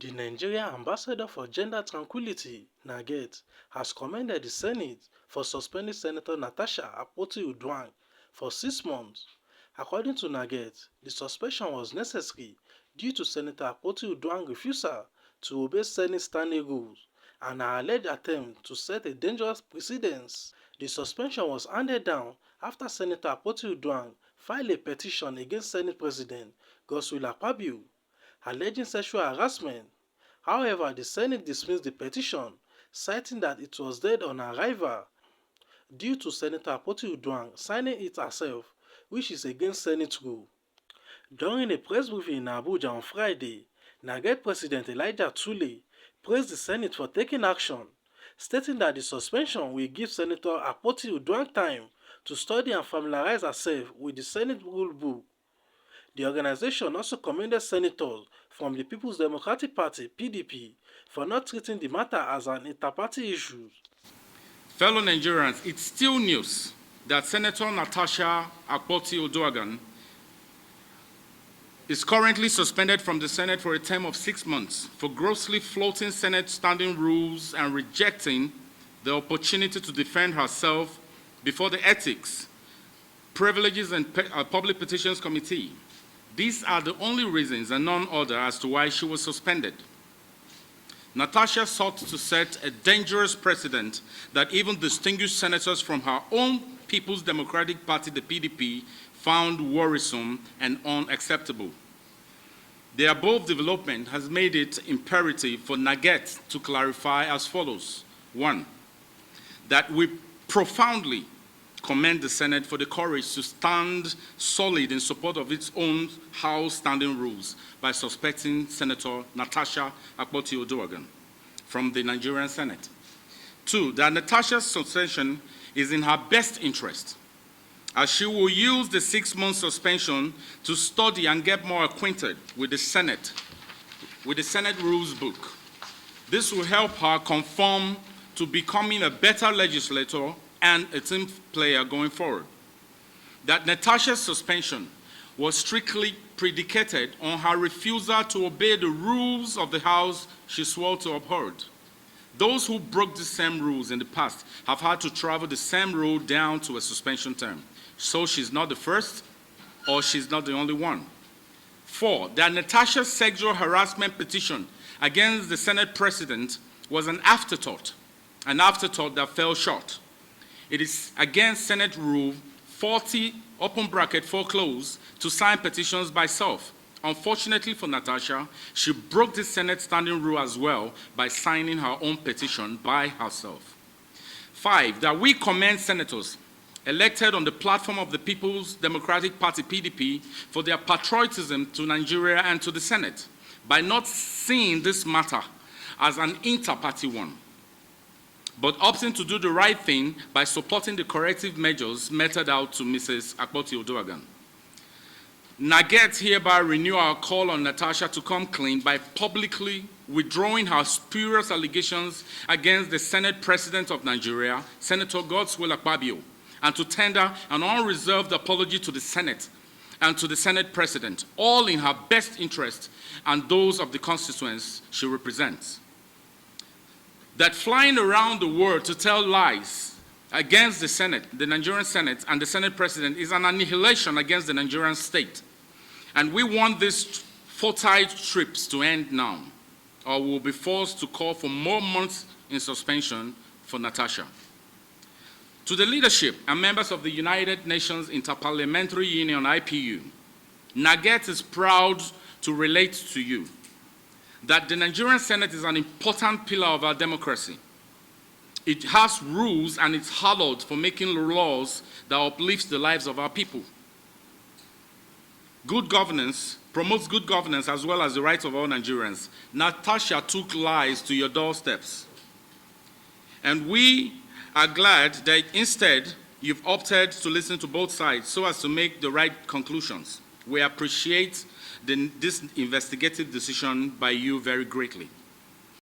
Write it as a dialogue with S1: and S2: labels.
S1: The Nigerian Ambassador for Gender Tranquility, NAGET, has commended the Senate for suspending Senator Natasha Akpoti-Uduaghan for 6 months. According to NAGET, the suspension was necessary due to Senator Akpoti-Uduaghan's refusal to obey Senate standing rules and her alleged attempt to set a dangerous precedent. The suspension was handed down after Senator Akpoti-Uduaghan filed a petition against Senate President Godswill Akpabio alleging sexual harassment. However, the Senate dismissed the petition, citing that it was dead on arrival due to Senator Akpoti-Uduaghan signing it herself, which is against Senate rule. During a press briefing in Abuja on Friday, NAGET President Elijah Tule praised the Senate for taking action, stating that the suspension will give Senator Akpoti-Uduaghan time to study and familiarize herself with the Senate rule book. The organization also commended senators from the People's Democratic Party (PDP) for not treating the matter as an inter-party issue.
S2: Fellow Nigerians, it's still news that Senator Natasha Akpoti-Uduaghan is currently suspended from the Senate for a term of 6 months for grossly flouting Senate standing rules and rejecting the opportunity to defend herself before the Ethics, Privileges and Public Petitions Committee. These are the only reasons and none other as to why she was suspended. Natasha sought to set a dangerous precedent that even distinguished senators from her own People's Democratic Party, the PDP, found worrisome and unacceptable. The above development has made it imperative for NAGET to clarify as follows. 1. That we profoundly commend the Senate for the courage to stand solid in support of its own House standing rules by suspending Senator Natasha Akpoti-Uduaghan from the Nigerian Senate. 2, that Natasha's suspension is in her best interest, as she will use the 6-month suspension to study and get more acquainted with the Senate rules book. This will help her conform to becoming a better legislator and a team player going forward. That Natasha's suspension was strictly predicated on her refusal to obey the rules of the House she swore to uphold. Those who broke the same rules in the past have had to travel the same road down to a suspension term. So she's not the first, or she's not the only one. 4, that Natasha's sexual harassment petition against the Senate President was an afterthought that fell short. It is against Senate Rule 40, open bracket 4 close, to sign petitions by self. Unfortunately for Natasha, she broke the Senate standing rule as well by signing her own petition by herself. 5, that we commend senators elected on the platform of the People's Democratic Party, PDP, for their patriotism to Nigeria and to the Senate by not seeing this matter as an inter-party one, but opting to do the right thing by supporting the corrective measures meted out to Mrs. Akpoti-Uduaghan. NAGET hereby renew our call on Natasha to come clean by publicly withdrawing her spurious allegations against the Senate President of Nigeria, Senator Godswill Akpabio, and to tender an unreserved apology to the Senate and to the Senate President, all in her best interest and those of the constituents she represents. That flying around the world to tell lies against the Senate, the Nigerian Senate, and the Senate President is an annihilation against the Nigerian state. And we want these futile trips to end now, or we'll be forced to call for more months in suspension for Natasha. To the leadership and members of the United Nations Interparliamentary Union, IPU, NAGET is proud to relate to you that the Nigerian Senate is an important pillar of our democracy. It has rules and it's hallowed for making laws that uplift the lives of our people. Good governance promotes good governance as well as the rights of all Nigerians. Natasha took lies to your doorsteps. And we are glad that instead you've opted to listen to both sides so as to make the right conclusions. We appreciate this investigative decision by you very greatly.